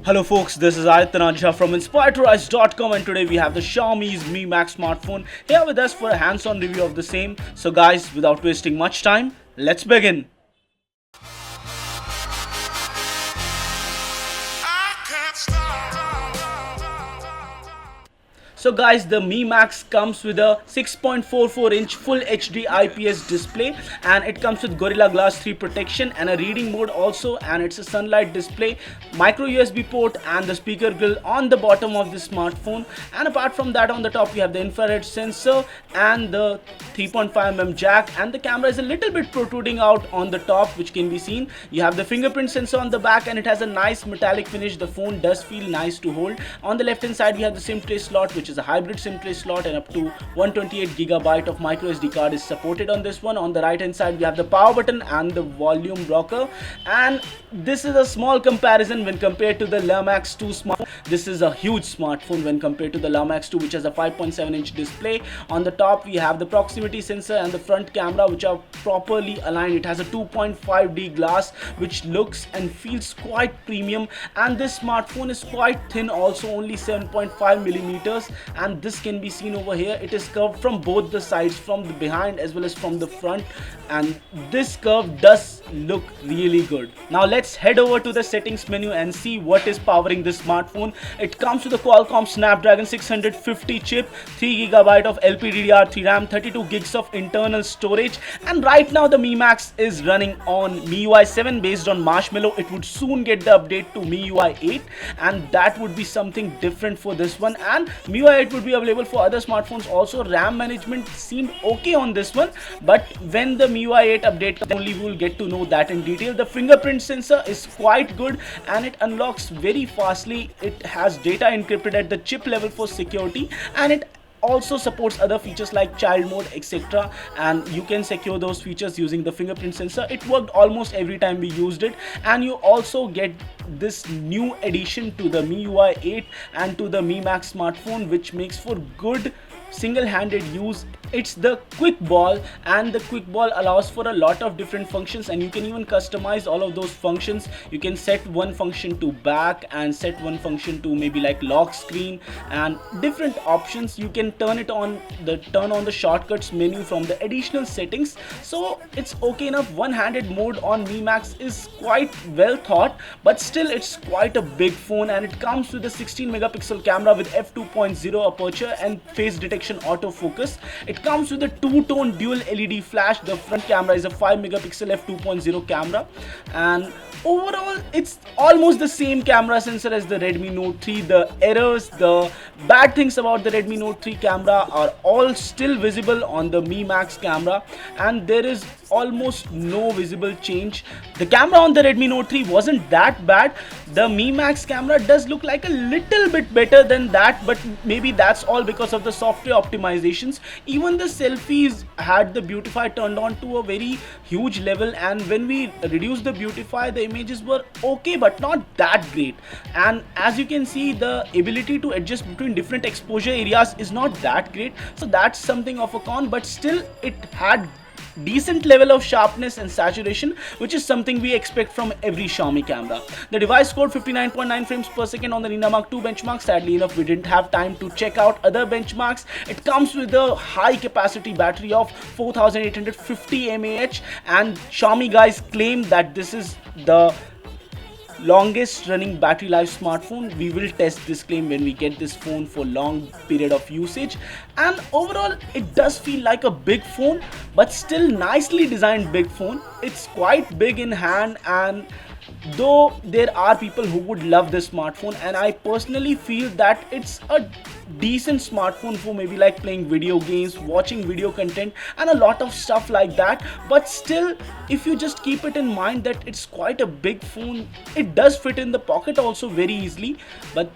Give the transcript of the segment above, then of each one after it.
Hello folks, this is Aditya from InspiredToRise.com, and today we have the Xiaomi's Mi Max smartphone here with us for a hands-on review of the same. So guys, without wasting much time, let's begin. So guys, the Mi Max comes with a 6.44-inch Full HD IPS display, and it comes with Gorilla Glass 3 protection and a reading mode also, and it's a sunlight display, micro USB port and the speaker grill on the bottom of the smartphone. And apart from that, on the top we have the infrared sensor and the 3.5mm jack, and the camera is a little bit protruding out on the top, which can be seen. You have the fingerprint sensor on the back, and it has a nice metallic finish. The phone does feel nice to hold. On the left hand side we have the SIM tray slot, which is a hybrid SIM tray slot, and up to 128GB of micro SD card is supported on this one. On the right hand side we have the power button and the volume rocker, and this is a small comparison when compared to the Mi Max 2 smartphone. This is a huge smartphone when compared to the Mi Max 2, which has a 5.7-inch display. On the top we have the proximity sensor and the front camera, which are properly aligned. It has a 2.5D glass, which looks and feels quite premium, and this smartphone is quite thin also, only 7.5mm, and this can be seen over here. It is curved from both the sides, from the behind as well as from the front, and this curve does look really good. Now let's head over to the settings menu and see what is powering this smartphone. It comes with a Qualcomm Snapdragon 650 chip, 3GB of LPDDR3 RAM, 32GB of internal storage, and right now the Mi Max is running on MIUI 7 based on Marshmallow. It would soon get the update to MIUI 8, and that would be something different for this one, and MIUI 8 would be available for other smartphones also. RAM management seemed okay on this one, but when the MIUI 8 update comes, only we will get to know that in detail. The fingerprint sensor is quite good, and it unlocks very fastly. It has data encrypted at the chip level for security, and it also supports other features like child mode, etc., and you can secure those features using the fingerprint sensor. It worked almost every time we used it, and you also get this new addition to the MIUI 8 and to the Mi Max smartphone, which makes for good single-handed use. It's the quick ball, and the quick ball allows for a lot of different functions, and you can even customize all of those functions. You can set one function to back and set one function to maybe like lock screen and different options. You can turn on the shortcuts menu from the additional settings, so it's okay enough. One-handed mode on Mi Max is quite well thought, but still it's quite a big phone, and it comes with a 16-megapixel camera with f2.0 aperture and face detection autofocus. It comes with a two-tone dual LED flash. The front camera is a 5-megapixel f2.0 camera, and overall it's almost the same camera sensor as the Redmi Note 3. The errors, the bad things about the Redmi Note 3 camera are all still visible on the Mi Max camera, and there is almost no visible change. The camera on the Redmi Note 3 wasn't that bad. The Mi Max camera does look like a little bit better than that, but maybe that's all because of the software optimizations. Even the selfies had the beautify turned on to a very huge level, and when we reduced the beautify, the images were okay but not that great. And as you can see, the ability to adjust between different exposure areas is not that great, so that's something of a con, but still it had decent level of sharpness and saturation, which is something we expect from every Xiaomi camera. The device scored 59.9 frames per second on the Retina Mark 2 benchmark. Sadly enough, we didn't have time to check out other benchmarks. It comes with a high capacity battery of 4850 mAh, and Xiaomi guys claim that this is the longest running battery life smartphone. We will test this claim when we get this phone for long period of usage, and overall it does feel like a big phone, but still nicely designed big phone. It's quite big in hand, and though there are people who would love this smartphone, and I personally feel that it's a decent smartphone for maybe like playing video games, watching video content, and a lot of stuff like that. But still, if you just keep it in mind that it's quite a big phone, it does fit in the pocket also very easily, but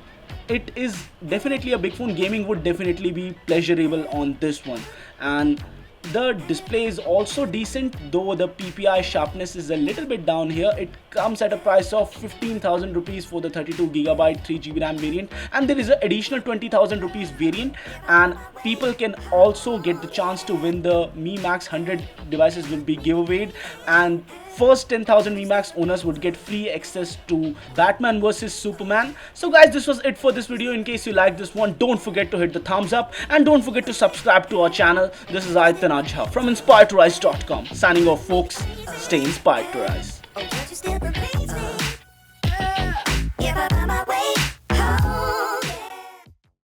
it is definitely a big phone. Gaming would definitely be pleasurable on this one, and the display is also decent, though the PPI sharpness is a little bit down here. It comes at a price of 15,000 rupees for the 32GB 3GB RAM variant, and there is an additional 20,000 rupees variant, and people can also get the chance to win the Mi Max 100 devices will be giveaway, and first 10,000 Mi Max owners would get free access to Batman vs Superman. So guys, this was it for this video. In case you like this one, don't forget to hit the thumbs up and don't forget to subscribe to our channel. This is Ajha from inspiredtorise.com signing off, folks. Stay inspired to rise.